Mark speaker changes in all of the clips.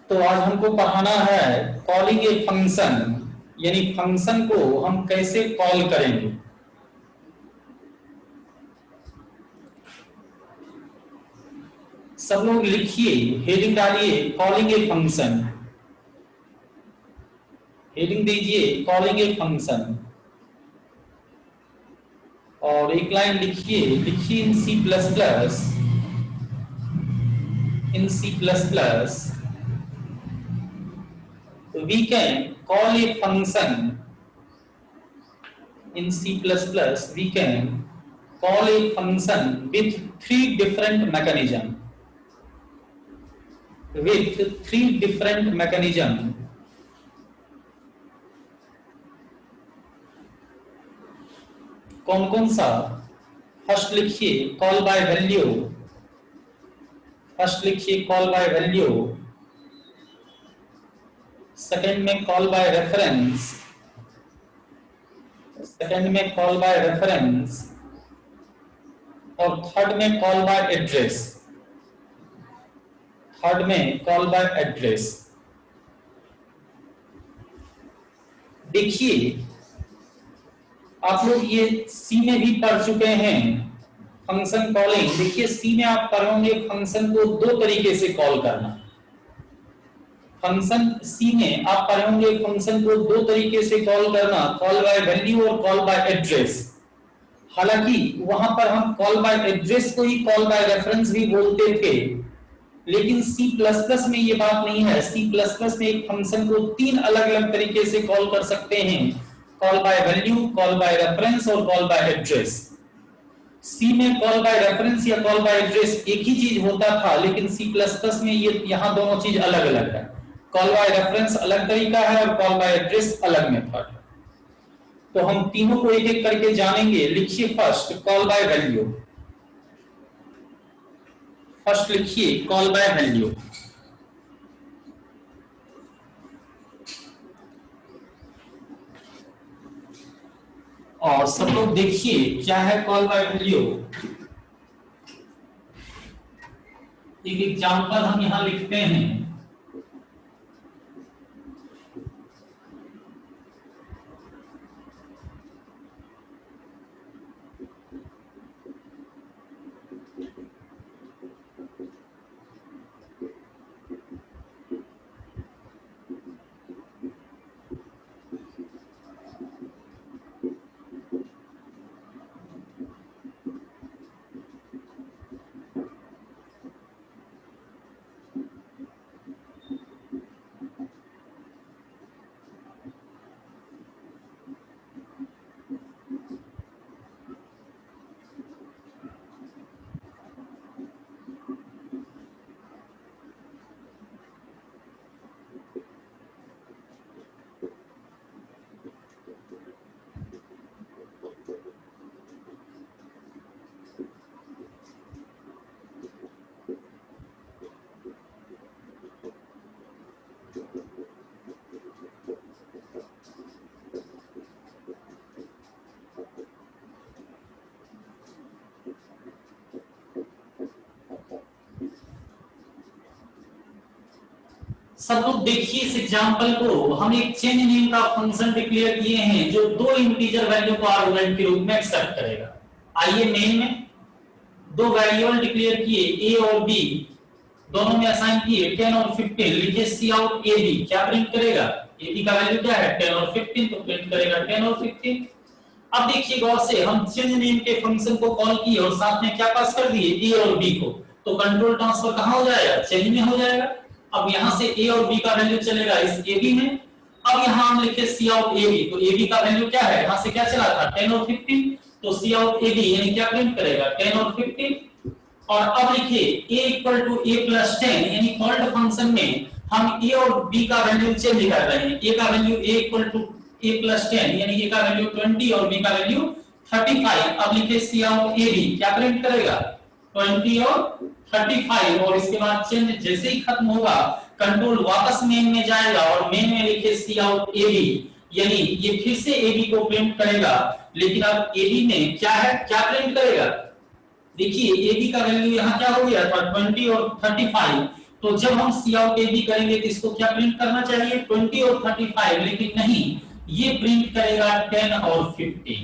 Speaker 1: तो आज हमको पढ़ाना है कॉलिंग ए फंक्शन, यानी फंक्शन को हम कैसे कॉल करेंगे। सब लोग लिखिए, हेडिंग डालिए कॉलिंग ए फंक्शन, हेडिंग दीजिए कॉलिंग ए फंक्शन, और एक लाइन लिखिए, लिखिए in C plus plus, in C++ we can call a function, in C++ we can call a function with three different mechanism, कौन कौन सा। First लिखिए call by value, first लिखिए call by value, second में call by reference, second में call by reference, और third में call by address, third में कॉल बाय एड्रेस। देखिए आप लोग ये सी में भी पढ़ चुके हैं फंक्शन कॉलिंग। देखिए सी में आप पढ़ोगे फंक्शन को दो तरीके से कॉल करना। फंक्शन सी में आप पढ़ोगे फंक्शन को दो तरीके से कॉल करना, कॉल बाय वैल्यू और कॉल बाय एड्रेस। हालांकि वहां पर हम कॉल बाय एड्रेस को ही कॉल बाय रेफरेंस भी बोलते थे, लेकिन C++ में ये बात नहीं है। C++ में एक फंक्शन को तीन अलग अलग तरीके से कॉल कर सकते हैं, call by value, call by reference और कॉल बाय एड्रेस। C में कॉल बाय रेफरेंस या कॉल बाय एड्रेस एक ही चीज होता था, लेकिन C++ में ये यहाँ दोनों चीज अलग अलग है। कॉल बाय रेफरेंस अलग तरीका है और कॉल बाय एड्रेस अलग मेथड है। तो हम तीनों को एक एक करके जानेंगे। लिखिए first call by value, first लिखिए कॉल बाय वैल्यू। और सब लोग देखिए क्या है कॉल बाय वैल्यू। एक एग्जांपल हम यहां लिखते हैं। सब लोग देखिए इस एग्जांपल को। हम एक चेंज नेम का फंक्शन डिक्लेयर किए हैं जो दो इंटीजर वैल्यू को आर्गुमेंट के रूप में एक्सेप्ट करेगा। आइए मेन में दो वेरिएबल डिक्लेयर किए a और b, दोनों में असाइन किए 10 और 15। लिखिए सी आउट ab, क्या प्रिंट करेगा? ab का वैल्यू क्या है? 10 और 15, तो प्रिंट करेगा 10 और 15। अब देखिए गौर से, हम चेंज नेम के फंक्शन को कॉल किए और साथ में क्या पास कर दिए? a और b को। तो कंट्रोल ट्रांसफर कहां हो जाएगा? चेंज में हो जाएगा। अब यहां से a और b का वैल्यू चलेगा इस ab में। अब यहां हम लिखे सी आउट ab, तो ab का वैल्यू क्या है? यहां से क्या चला था? 10 और 15, तो सी आउट ab यानी क्या प्रिंट करेगा? 10 और 15। और अब लिखिए a = a + 10, यानी कॉल्ड फंक्शन में हम a और b का वैल्यू चेंज कर रहे हैं। a का वैल्यू a = a + 10, यानी a का वैल्यू 20 और b का वैल्यू 35। अब लिखिए सी आउट ab, क्या प्रिंट करेगा? 20 और 35। और इसके बाद चेंज जैसे ही खत्म होगा, कंट्रोल वापस मेन में जाएगा और मेन में लिखे सी आउट ab, यानी ये फिर से ab को प्रिंट करेगा। लेकिन अब ab में क्या है, क्या प्रिंट करेगा? देखिए ab का वैल्यू यहाँ क्या हो गया था? 20 और 35। तो जब हम सी आउट ए बी करेंगे तो इसको क्या प्रिंट करना चाहिए 20 और 35, लेकिन नहीं, ये प्रिंट करेगा 10 और 15।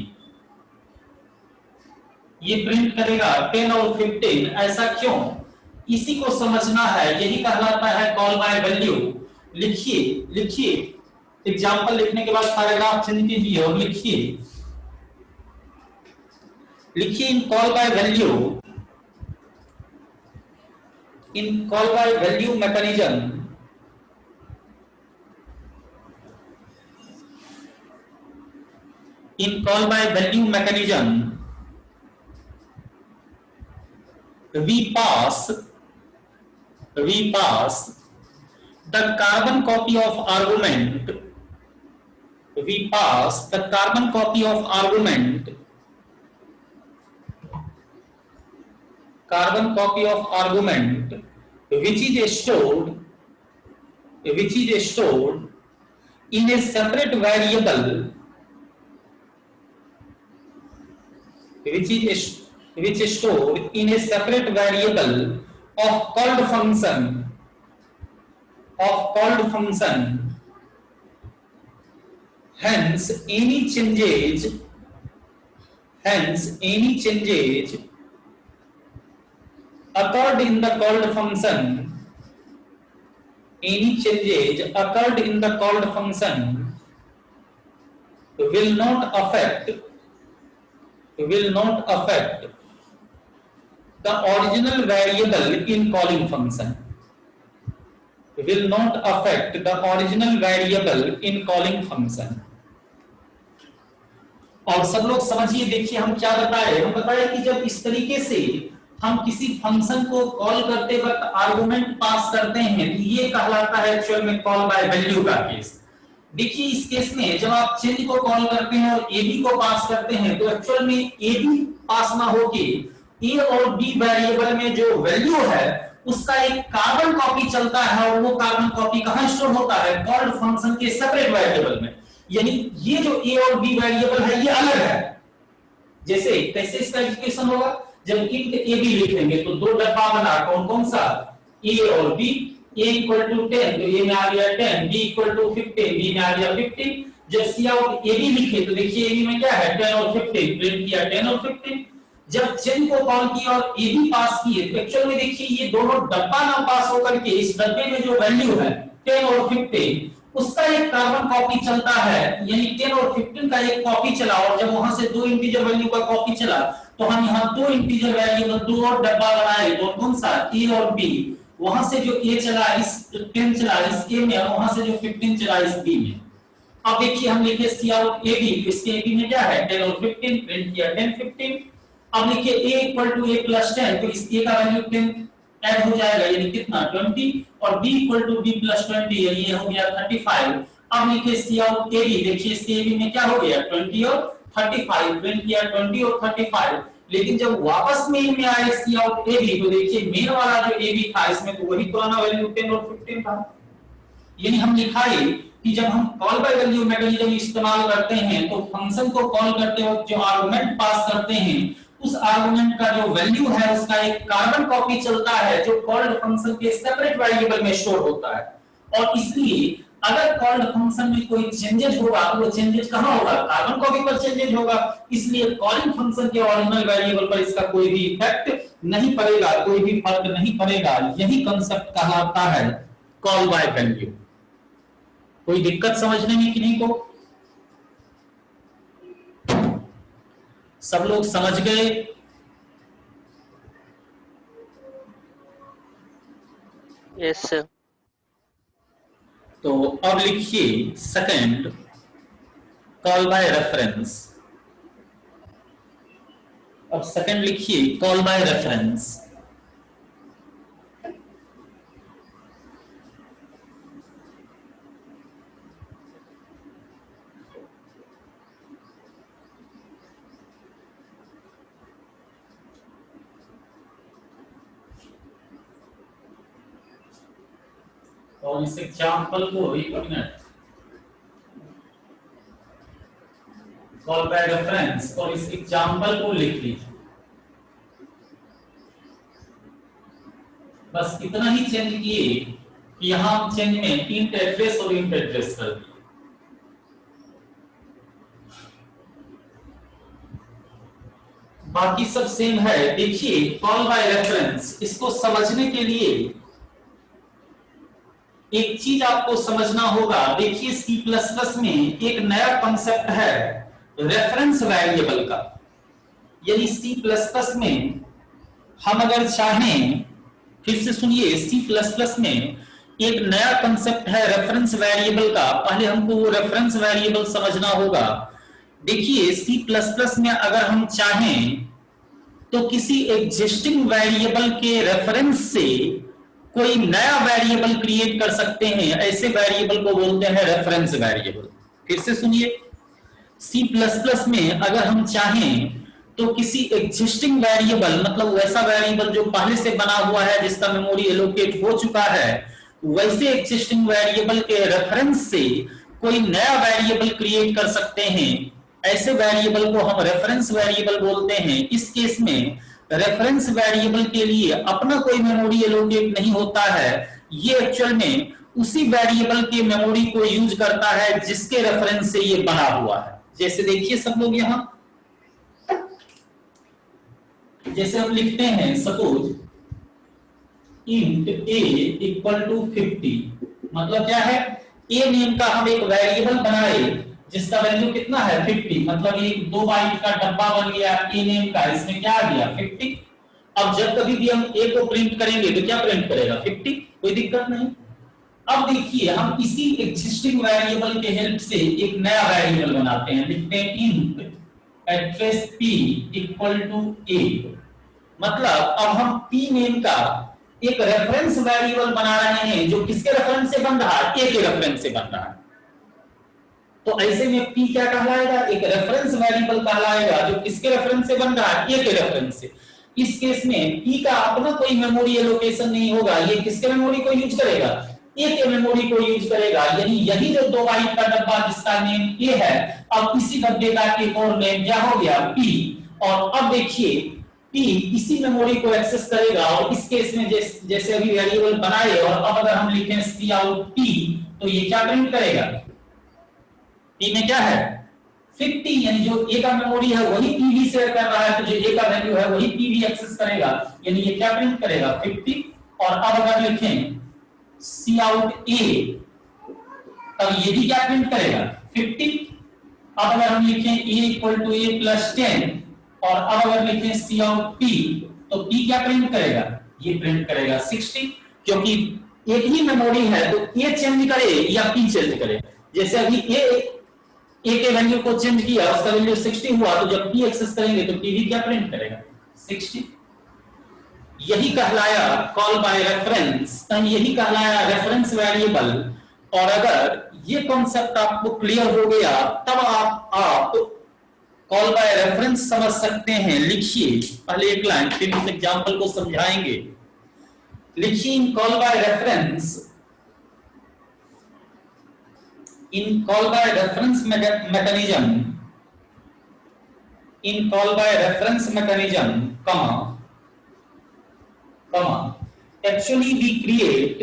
Speaker 1: ये प्रिंट करेगा 10 और 15। ऐसा क्यों, इसी को समझना है, यही कहलाता है कॉल बाय वैल्यू। लिखिए लिखिए, एग्जांपल लिखने के बाद पैराग्राफ चेंज कीजिए और लिखिए लिखिए in call by value, in call by value mechanism in call by value mechanism we pass the carbon copy of argument, we pass the carbon copy of argument which is stored in a separate variable which is stored in a separate variable of called function hence any changes occurred in the called function will not affect the original variable in calling function, will not affect the original variable in calling function। और सब लोग समझिए, देखिए हम क्या बताए, हम बताए कि जब इस तरीके से हम किसी फंक्शन को कॉल करते वक्त आर्गुमेंट पास करते हैं, ये कहलाता है एक्चुअल में कॉल बाय वैल्यू का केस। देखिए इस केस में जब आप चेंज को कॉल करते हैं और ए बी को पास करते हैं, तो एक्चुअल में ए बी पास ना होके ए और बी वेरिएबल में जो वैल्यू है उसका एक कार्बन कॉपी चलता है, और वो कार्बन कॉपी कहां स्टोर होता है, कॉल्ड फंक्शन के सेपरेट वेरिएबल में। यानी ये जो ए और बी वेरिएबल है ये अलग है। जैसे कैसे इसका एग्जीक्यूशन होगा, जब इंट ए बी लिखेंगे तो दो डब्बा बना, कौन कौन सा, ए और बी। a इक्वल टू 10 तो a में आ गया 10, b इक्वल टू 15 b में आ गया 15। जब सी आउट ए बी लिखे तो देखिए ए बी में क्या है 10 और 15, प्रिंट किया 10 और 15। जब चेन को कॉल किया और ए बी पास किए तो एक्चुअल में देखिए ये दोनों डब्बा ना पास होकर के इस डब्बे में जो वैल्यू है 10 और 15 उसका एक कार्बन कॉपी चलता है, यानी 10 और 15 का एक कॉपी चला, और जब वहां से दो इंटीजर वैल्यू का कॉपी चला तो हम यहाँ दो इंटीजर वैल्यू में दो और डब्बा बनाए, कौन सा, ए और बी। वहां से जो ए चला इस 10 चला इस ए में, वहां से जो 15 चला इस बी में। अब देखिए हम लिखे सी आउट ए बी, इसके ए बी में क्या है 10 और 15, प्रिंट किया 10 15। अब लिखिए a equal to a plus 10, तो इस a का वैल्यू 10 ऐड हो जाएगा, यानी कितना 20, और b equal to b plus 20, यानी ये हो गया 35। अब लिखिए सी आउट a b, देखिए इसके a b में क्या हो गया 20 और 35, प्रिंट किया 20 और 35। लेकिन जब वापस मेन में आए सी आउट ए बी, तो देखिए मेन वाला जो ए बी था इसमें तो वही पुराना वैल्यू 10 और 15 था। यानी हम लिखाए कि जब हम कॉल बाय वैल्यू मैकेनिज्म इस्तेमाल करते हैं तो फंक्शन को कॉल करते वक्त जो आर्गुमेंट पास करते हैं उस आर्गुमेंट का जो वैल्यू है उसका एक कार्बन कॉपी चलता है जो कॉल्ड फंक्शन के सेपरेट वेरिएबल में स्टोर होता है। और इसलिए अगर कॉल्ड फंक्शन में कोई चेंजेस होगा तो वो चेंजेस कहां होगा, कार्बन कॉपी पर चेंजेस होगा। इसलिए कॉलिंग फंक्शन के ओरिजिनल वेरिएबल पर इसका कोई भी इफेक्ट नहीं पड़ेगा, कोई भी फर्क नहीं पड़ेगा। यही कांसेप्ट कहलाता है कॉल बाय वैल्यू। कोई दिक्कत समझने में कि नहीं को सब लोग समझ गए?
Speaker 2: Yes sir.
Speaker 1: तो अब लिखिए सेकंड, कॉल बाय रेफरेंस। अब सेकंड लिखिए कॉल बाय रेफरेंस। और इस एग्जांपल को एक मिनट, कॉल बाय रेफरेंस और इस एग्जांपल को लिख लीजिए। बस इतना ही चेंज किए कि यहां हम चेंज में इंट एड्रेस और इंट एड्रेस कर दिए। बाकी सब सेम है। देखिए कॉल बाय रेफरेंस, इसको समझने के लिए एक चीज आपको समझना होगा। देखिए सी प्लस प्लस में एक नया कॉन्सेप्ट है रेफरेंस वेरिएबल का। यानी सी प्लस प्लस में हम अगर चाहें, फिर से सुनिए, सी प्लस प्लस में एक नया कंसेप्ट है रेफरेंस वेरिएबल का। पहले हमको वो रेफरेंस वेरिएबल समझना होगा। देखिए सी प्लस प्लस में अगर हम चाहें तो किसी एग्जिस्टिंग वेरिएबल के रेफरेंस से कोई नया वेरिएबल क्रिएट कर सकते हैं। ऐसे वेरिएबल को बोलते हैं रेफरेंस वेरिएबल। फिर से सुनिए, सी प्लस प्लस में अगर हम चाहें तो किसी एग्जिस्टिंग वेरिएबल, मतलब वैसा वेरिएबल जो पहले से बना हुआ है, जिसका मेमोरी एलोकेट हो चुका है, वैसे एग्जिस्टिंग वेरिएबल के रेफरेंस से कोई नया वेरिएबल क्रिएट कर सकते हैं। ऐसे वेरिएबल को हम रेफरेंस वेरिएबल बोलते हैं। इस केस में रेफरेंस वेरिएबल के लिए अपना कोई मेमोरी एलोकेट नहीं होता है। ये एक्चुअल में उसी वेरिएबल के मेमोरी को यूज करता है जिसके रेफरेंस से ये बना हुआ है। जैसे देखिए सब लोग यहां, जैसे हम लिखते हैं suppose int a equal to 50, मतलब क्या है, a नेम का हम एक वेरिएबल बनाए जिसका वैल्यू कितना है 50, मतलब ये 2 बाइट का डब्बा बन गया a नेम का। इसमें क्या आ गया 50। अब जब कभी भी हम a को प्रिंट करेंगे तो क्या प्रिंट करेगा 50, कोई दिक्कत नहीं। अब देखिए हम इसी एग्जिस्टिंग वेरिएबल के हेल्प से एक नया वेरिएबल बनाते हैं। लिखते हैं int address p equal to a, मतलब अब हम p नेम का एक रेफरेंस वेरिएबल बना रहे हैं जो किसके रेफरेंस से बन रहा है, a के रेफरेंस से बन रहा है। तो ऐसे में p क्या कहलाएगा, एक रेफरेंस वेरिएबल कहलाएगा जो किसके रेफरेंस से बन रहा है, a के रेफरेंस से। इस केस में p का अपना कोई मेमोरी एलोकेशन नहीं होगा, ये किसके मेमोरी को यूज करेगा, a के मेमोरी को यूज करेगा। यानी यही जो 2 बाइट का डब्बा जिसका नेम a है, अब इसी डब्बे का एक और नेम क्या हो गया p। और अब देखिए p इसी मेमोरी को एक्सेस करेगा। और इस केस में जैसे अभी वेरिएबल बनाए और अब अगर हम लिखें cout p, तो ये क्या प्रिंट करेगा, p में क्या है 50, यानी जो a का मेमोरी है वही p भी शेयर कर रहा है, तो जो a का वैल्यू है वही p भी एक्सेस करेगा। यानी ये क्या प्रिंट करेगा 50। और अब अगर लिखें cout a, तब ये भी क्या प्रिंट करेगा 50। अब अगर हम लिखें a equal to a plus 10, और अब अगर लिखें cout p, तो p क्या प्रिंट करेगा, ये प्रिंट करेगा 60। क्योंकि एक ही मेमोरी है तो a चेंज करे या p चेंज करे। जैसे अभी a के वैल्यू को चेंज किया, उसका वैल्यू 60 हुआ, तो जब p एक्सेस करेंगे तो p भी क्या प्रिंट करेगा 60। यही कहलाया कॉल बाय रेफरेंस, यही कहलाया रेफरेंस वेरिएबल। और अगर ये कॉन्सेप्ट आपको क्लियर हो गया तब आप कॉल बाय रेफरेंस समझ सकते हैं। लिखिए पहले एक लाइन, फिर इस एग्जांपल को समझाएंगे। लिखिए in call by reference, in call by reference mechanism, in call by reference mechanism, actually we create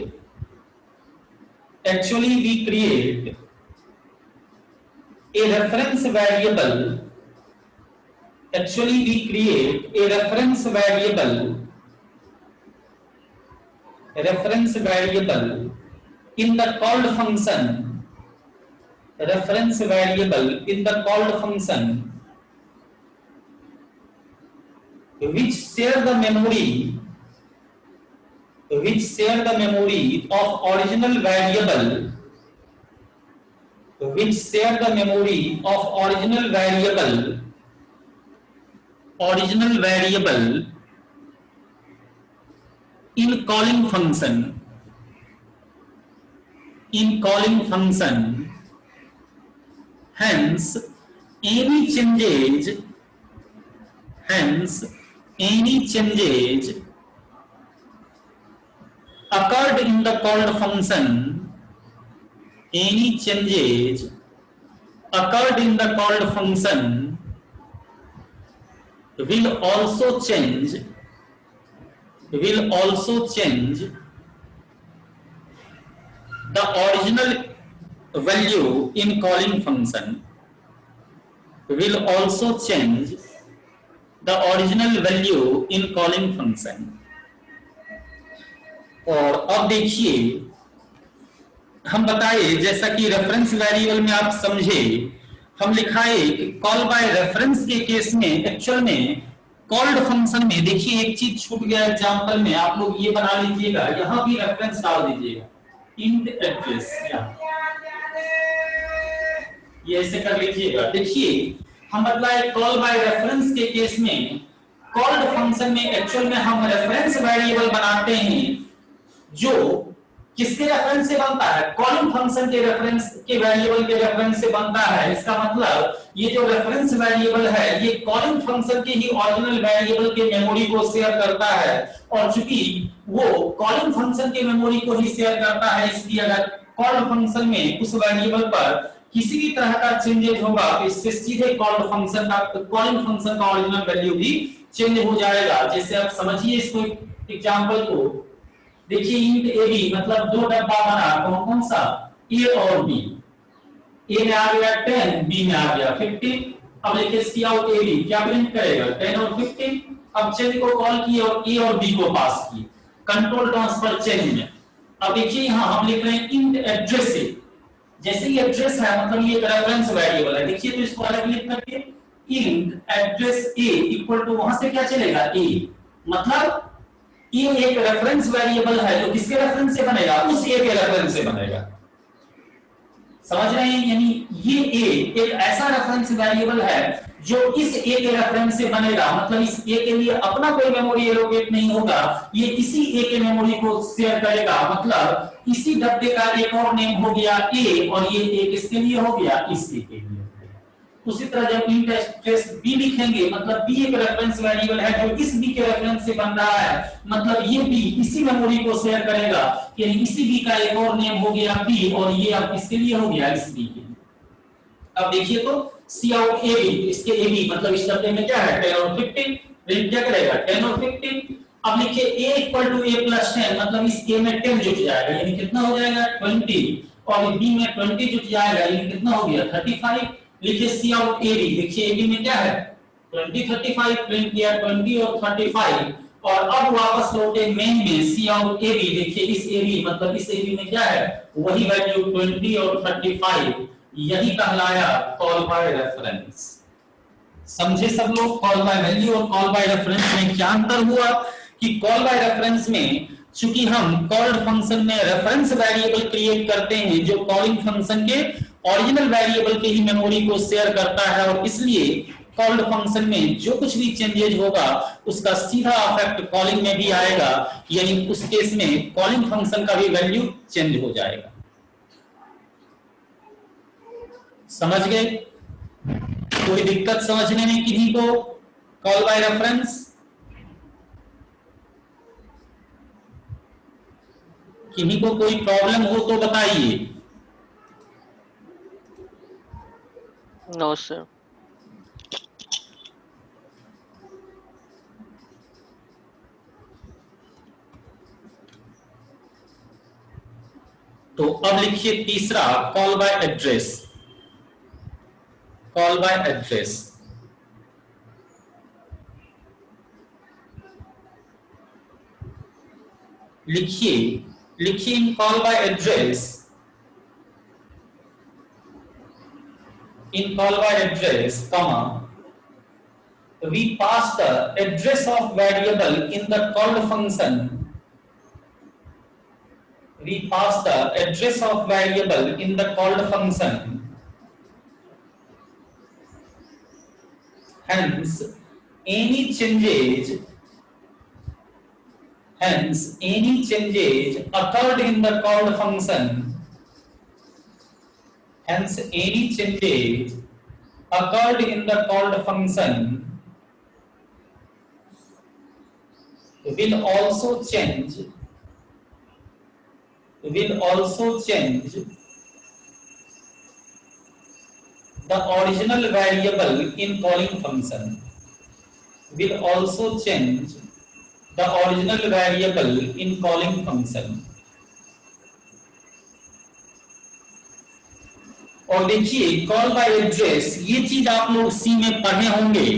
Speaker 1: a reference variable, actually we create a reference variable in the called function, reference variable in the called function which share the memory of original variable, in calling function. Hence any changes occurred in the called function, will also change will also change the original value in calling function, will also change the original value in calling function। और अब देखिए हम बताए जैसा कि reference variable में आप समझे, हम लिखाए कि कॉल बाय रेफरेंस के केस में एक्चुअल में कॉल्ड फंक्शन में देखिए एक चीज छूट गया एग्जांपल में, आप लोग ये बना लीजिएगा, यहां भी रेफरेंस डाल दीजिएगा इंट एड्रेस, ये ऐसे कर लीजिएगा। देखिए हम बतलाए कॉल बाय रेफरेंस के केस में कॉल्ड फंक्शन में एक्चुअल में हम रेफरेंस वेरिएबल बनाते हैं जो किसके रेफरेंस से बनता है, कॉलिंग फंक्शन के रेफरेंस के वेरिएबल के रेफरेंस से बनता है। इसका मतलब ये जो रेफरेंस वेरिएबल है ये कॉलिंग फंक्शन के ही ओरिजिनल वेरिएबल के मेमोरी को शेयर करता है, और चूंकि वो कॉलिंग फंक्शन के मेमोरी को ही शेयर करता है इसलिए अगर कॉल फंक्शन में उस वेरिएबल पर किसी भी तरह का चेंजेस होगा तो इससे सीधे कॉल्ड फंक्शन का कॉलिंग फंक्शन का ओरिजिनल वैल्यू भी चेंज हो जाएगा। जैसे आप समझिए इसको एग्जांपल को, देखिए इंट ए बी मतलब दो डब्बा बना, कौन कौन सा, ए और बी, ए में आ गया 10, बी में आ गया 15। अब लिखिए सी आउट ए बी, क्या प्रिंट करेगा 10 और 15। अब चेंज को कॉल किए और ए और बी को पास किए कंट्रोल ट्रांसफर चेंज में। अब देखिए यहां हम लिख रहे हैं इंट एड्रेस, जैसे ही एड्रेस है मतलब ये एक रेफरेंस वेरिएबल है, देखिए तो इसको अलग लिख करके int address a equal to वहां से क्या चलेगा ए, मतलब ये एक रेफरेंस वेरिएबल है जो किसके रेफरेंस से बनेगा, उस ए के रेफरेंस से बनेगा। समझ रहे हैं, यानी ये ए एक ऐसा रेफरेंस वेरिएबल है जो इस ए के रेफरेंस से बनेगा, मतलब इस ए के लिए अपना कोई मेमोरी एलोकेट नहीं होगा, ये इसी ए के मेमोरी को शेयर करेगा, मतलब इसी डब्बे का एक और नेम हो गया ए और ये ए किसके लिए हो गया, इस ए के लिए। उसी तरह जब इंट एड्रेस बी लिखेंगे मतलब बी एक रेफरेंस वेरिएबल है जो इस बी के रेफरेंस से बन रहा है, मतलब ये बी इसी मेमोरी को शेयर करेगा, यानी इसी बी का एक और नेम हो गया बी और ये अब किसके लिए हो गया, इस बी के लिए। अब देखिए तो सी आउट ए बी, इसके ए बी मतलब इस डब्बे में क्या है 10 और 15, प्रिंट क्या करेगा 10 और 15। अब लिखिए a equal to a plus 10 मतलब इस a में 10 जुट जाएगा यानी कितना हो जाएगा 20, और b में 20 जुट जाएगा यानी कितना हो गया 35। लिखिए सी आउट ए बी, देखिए ए बी में क्या है 20 35, प्रिंट किया 20 और 35, और अब वापस लौटे मेन में सी आउट ए बी, देखिए इस ए बी मतलब इस ए बी में क्या है वही वैल्यू 20 और 35, यही कहलाया कॉल बाय रेफरेंस। समझे सब लोग कॉल बाय वैल्यू और कॉल बाय रेफरेंस में क्या अंतर हुआ, कि कॉल बाय रेफरेंस में चूंकि हम कॉल्ड फंक्शन में रेफरेंस वेरिएबल क्रिएट करते हैं जो कॉलिंग फंक्शन के ओरिजिनल वेरिएबल के ही मेमोरी को शेयर करता है, और इसलिए कॉल्ड फंक्शन में जो कुछ भी चेंजेज होगा उसका सीधा इफेक्ट कॉलिंग में भी आएगा, यानी उस केस में कॉलिंग फंक्शन का भी वैल्यू चेंज हो जाएगा। समझ गए, कोई दिक्कत समझने में किन्हीं को कॉल बाय रेफरेंस, किन्हीं को कोई प्रॉब्लम हो तो बताइए।
Speaker 2: No sir.
Speaker 1: तो अब लिखिए तीसरा call by address, call by address लिखिए in call by address, in call by address comma we pass the address of variable in the called function, we pass the address of variable in the called function, hence any changes occurred in the called function, hence any changes occurred in the called function will also change the original variable in calling function, will also change the original variable in calling function. और देखिए call by address, ये चीज आप लोग सी में पढ़े होंगे।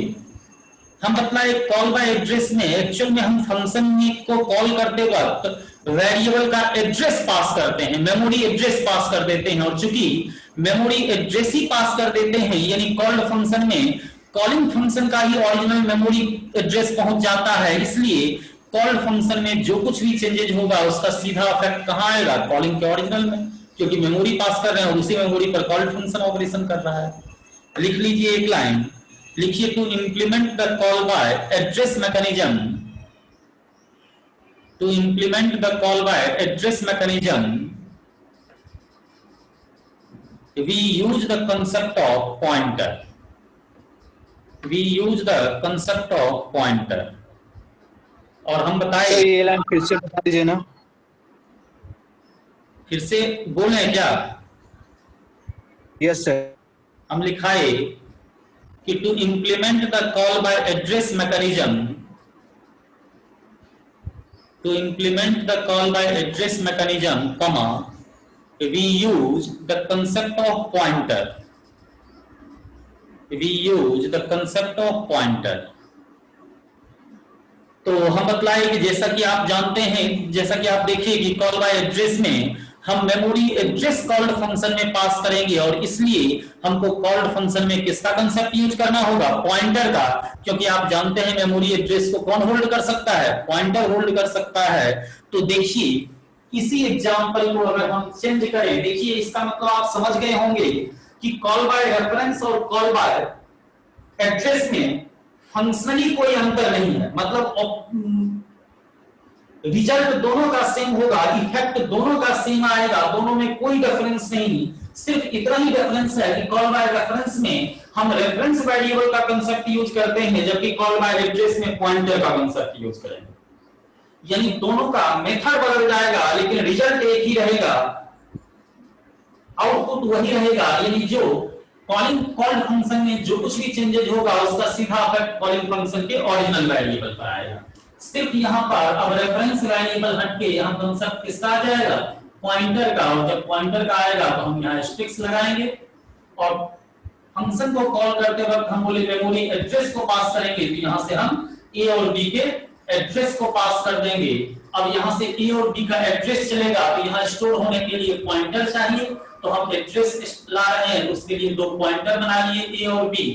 Speaker 1: हम अपना एक कॉल बाय एड्रेस में एक्चुअल में हम फंक्शन को कॉल करते वक्त वेरिएबल का एड्रेस पास करते हैं, मेमोरी एड्रेस पास कर देते हैं। और चूंकि मेमोरी एड्रेस ही पास कर देते हैं, यानी कॉल्ड फंक्शन में कॉलिंग फंक्शन का ही ओरिजिनल मेमोरी एड्रेस पहुंच जाता है, इसलिए कॉल्ड फंक्शन में जो कुछ भी चेंजेज होगा उसका सीधा इफेक्ट कहां आएगा, कॉलिंग के ओरिजिनल में, क्योंकि मेमोरी पास कर रहे हैं और उसी मेमोरी पर कॉल्ड फंक्शन ऑपरेशन कर रहा है। लिख लीजिए एक लाइन, लिखिए to implement the call by address mechanism, to implement the call by address mechanism we use the concept of pointer, we use the concept of pointer। और हम बताए,
Speaker 3: ये लाइन फिर से बता दीजिए ना।
Speaker 1: फिर से बोले क्या?
Speaker 3: Yes sir.
Speaker 1: हम लिखाए कि to implement the call by address mechanism, to implement the call by address mechanism, comma, we use the concept of pointer, we use the concept of pointer। तो हम बतलाए कि जैसा कि आप जानते हैं, जैसा कि आप देखिए कि कॉल बाय एड्रेस में हम मेमोरी एड्रेस कॉल्ड फंक्शन में पास करेंगे, और इसलिए हमको कॉल्ड फंक्शन में किसका कंसेप्ट यूज करना होगा, पॉइंटर का, क्योंकि आप जानते हैं मेमोरी एड्रेस को कौन होल्ड कर सकता है, पॉइंटर होल्ड कर सकता है। तो देखिए इसी एग्जांपल को अगर हम चेंज करें, देखिए इसका मतलब आप समझ गए होंगे कि कॉल बाय रेफरेंस और कॉल बाय एड्रेस में फंक्शनली कोई अंतर नहीं है, मतलब रिजल्ट दोनों का सेम होगा, इफेक्ट दोनों का सेम आएगा, दोनों में कोई डिफरेंस नहीं। सिर्फ इतना ही डिफरेंस है कि कॉल बाय रेफरेंस में हम रेफरेंस वेरिएबल का कांसेप्ट यूज करते हैं, जबकि कॉल बाय एड्रेस में पॉइंटर का कांसेप्ट यूज करेंगे। यानी दोनों का मेथड बदल जाएगा लेकिन रिजल्ट एक ही रहेगा, आउटपुट वही रहेगा। यानी जो कॉल्ड फंक्शन में जो कुछ भी चेंजेज होगा उसका सीधा इफेक्ट कॉलिंग फंक्शन के ओरिजिनल वेरिएबल पर आएगा। सिर्फ यहाँ पर अब रेफरेंस वेरिएबल हटके यहाँ कंसेप्ट किसका आ जाएगा, पॉइंटर का। और जब पॉइंटर का आएगा तो हम यहाँ स्ट्रिक्स लगाएंगे, और फंक्शन को कॉल करते वक्त हम बोले मेमोरी एड्रेस को पास करेंगे, तो यहाँ से हम ए और बी के एड्रेस को पास कर देंगे। अब यहाँ से ए और बी का एड्रेस चलेगा, तो यहाँ स्टोर होने के लिए पॉइंटर चाहिए, तो हम एड्रेस ला रहे हैं, उसके लिए दो पॉइंटर बना लिए ए और बी।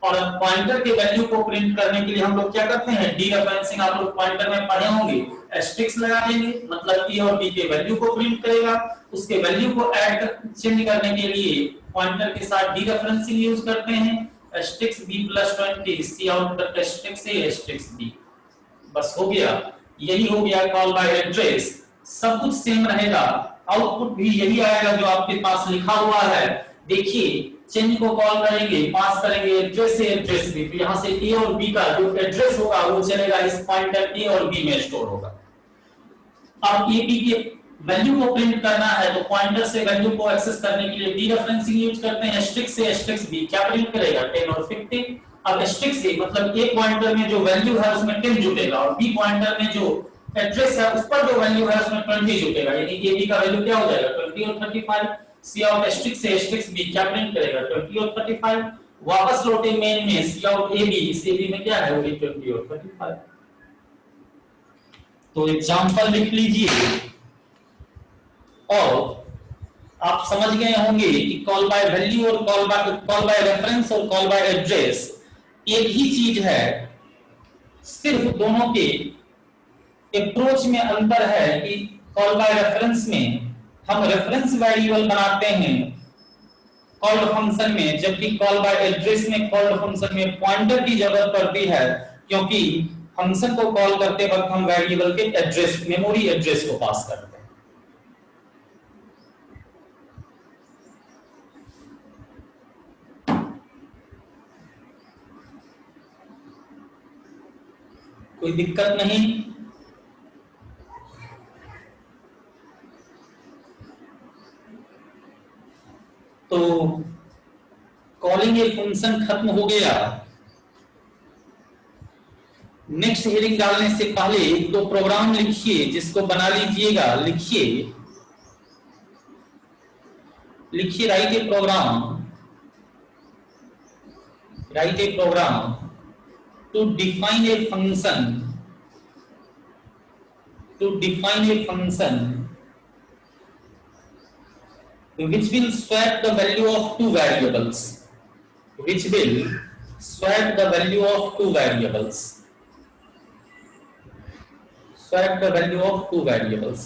Speaker 1: और पॉइंटर के वैल्यू को प्रिंट करने के लिए हम लोग क्या करते हैं, डीरेफरेंसिंग आप लोग पॉइंटर में पढ़े होंगे, एस्ट्रिक्स लगा देंगे, मतलब ए और बी के वैल्यू को प्रिंट करेगा। उसके वैल्यू को ऐड चेंज करने के लिए पॉइंटर के साथ डीरेफरेंसिंग यूज करते हैं, asterisk b + 20 cout the asterisk a asterisk b। बस हो गया, यही हो गया कॉल बाय एड्रेस। सब कुछ सेम रहेगा, आउटपुट भी यही आएगा जो आपके पास लिखा हुआ है। देखिए चेंज को कॉल करेंगे, पास करेंगे एड्रेस से एड्रेस बी, तो यहां से ए और बी का जो एड्रेस होगा वो चलेगा इस पॉइंटर ए और बी में स्टोर होगा। अब ए बी के वैल्यू को प्रिंट करना है, तो पॉइंटर से वैल्यू को एक्सेस करने के लिए डीरेफरेंसिंग यूज करते हैं, एस्ट्रिक्स से एस्ट्रिक्स बी क्या प्रिंट करेगा, 10 और 50। अब एस्ट्रिक्स से मतलब ए पॉइंटर में जो वैल्यू है उसमें 10 जुटेगा, और बी पॉइंटर में जो एड्रेस है उस पर जो वैल्यू है उसमें 20 जुटेगा, यानी ए बी का वैल्यू क्या हो जाएगा, 20 और 35। सी आउट एस्ट्रिक्स से एस्ट्रिक्स बी क्या प्रिंट करेगा, 20 और 35। वापस लौटे मेन में, सी आउट ए बी, इस ए बी में क्या है, वो 20 और 35। तो एग्जांपल लिख लीजिए, और आप समझ गए होंगे कि कॉल बाय वैल्यू और कॉल बाय रेफरेंस और कॉल बाय एड्रेस एक ही चीज है, सिर्फ दोनों के अप्रोच में अंतर है कि कॉल बाय रेफरेंस में हम रेफरेंस वेरिएबल बनाते हैं कॉल्ड फंक्शन में, जबकि कॉल बाय एड्रेस में कॉल्ड फंक्शन में पॉइंटर की जरूरत पड़ती है, क्योंकि फंक्शन को कॉल करते वक्त हम वेरिएबल के एड्रेस, मेमोरी एड्रेस को पास करते हैं। कोई दिक्कत नहीं? तो कॉलिंग ए फंक्शन खत्म हो गया। नेक्स्ट हेडिंग डालने से पहले एक दो प्रोग्राम लिखिए जिसको बना लीजिएगा। लिखिए write a program to define a function which will swap the value of two variables,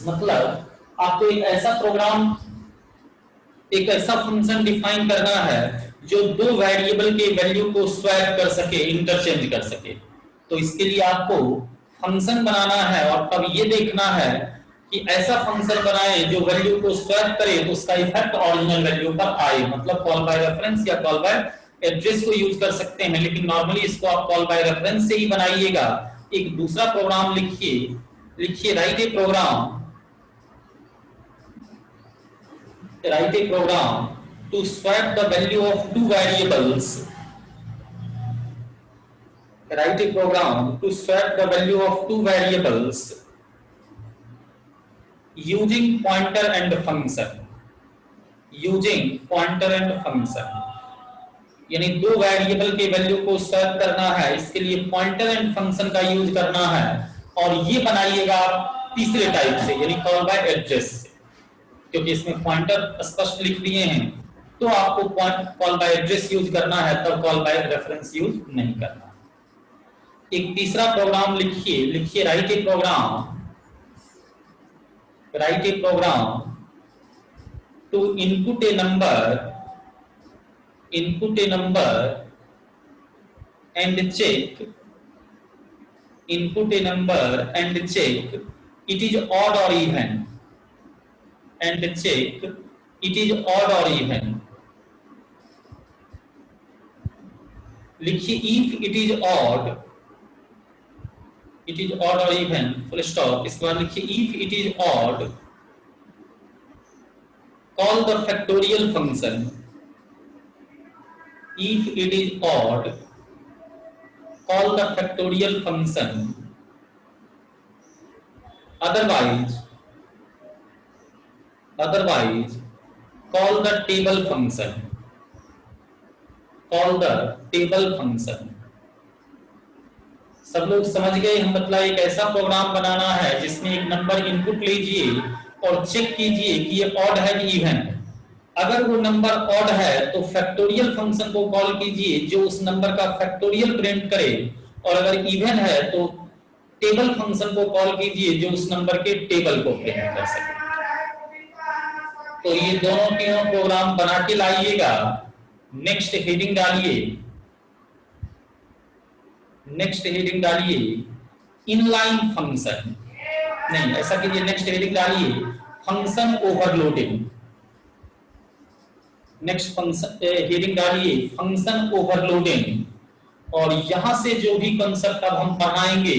Speaker 1: मतलब आपको एक ऐसा फंक्शन डिफाइन करना है जो दो वेरिएबल के वैल्यू को स्वैप कर सके, इंटरचेंज कर सके। तो इसके लिए आपको फंक्शन बनाना है और तब ये देखना है कि ऐसा फंक्शन बनाए जो वैल्यू को स्वैप करे तो उसका इफेक्ट ओरिजिनल वैल्यू पर आए। मतलब कॉल बाय रेफरेंस या कॉल बाय एड्रेस को यूज कर सकते हैं, लेकिन नॉर्मली इसको आप कॉल बाय रेफरेंस से ही बनाइएगा। एक दूसरा प्रोग्राम लिखिए write a program to swap the value of two variables using pointer and function, यानी दो वेरिएबल के वैल्यू को स्वैप करना है, इसके लिए पॉइंटर एंड फंक्शन का यूज करना है। और ये बनाइएगा तीसरे टाइप से, यानी कॉल बाय एड्रेस से, क्योंकि इसमें पॉइंटर स्पष्ट लिख दिए हैं तो आपको कॉल बाय एड्रेस यूज करना है, तब कॉल बाय रेफरेंस यूज नहीं करना। एक तीसरा प्रोग्राम लिखिए write a program to input a number and check it is odd or even, लिखिए if it is odd or even, full stop। इसके बाद लिखिए if it is odd call the factorial function, otherwise call the table function। सब लोग समझ गए? हम मतलब एक ऐसा प्रोग्राम बनाना है जिसमें एक नंबर इनपुट लीजिए और चेक कीजिए कि ये ऑड है कि इवन है। अगर वो नंबर ऑड है तो फैक्टोरियल फंक्शन को कॉल कीजिए जो उस नंबर का फैक्टोरियल प्रिंट करे, और अगर इवन है तो टेबल फंक्शन को कॉल कीजिए जो उस नंबर के टेबल को प्रिंट कर सके। तो ये दोनों तीनों प्रोग्राम बना के लाइएगा। नेक्स्ट हेडिंग डालिए इनलाइन फंक्शन, नहीं ऐसा कीजिए, नेक्स्ट हेडिंग डालिए फंक्शन ओवरलोडिंग। और यहां से जो भी कंसेप्ट अब हम पढ़ाएंगे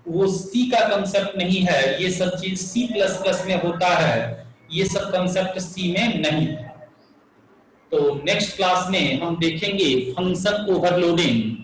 Speaker 1: वो सी का कंसेप्ट नहीं है, ये सब चीज C++ में होता है, ये सब कंसेप्ट सी में नहीं है। तो नेक्स्ट क्लास में हम देखेंगे फंक्शन ओवरलोडिंग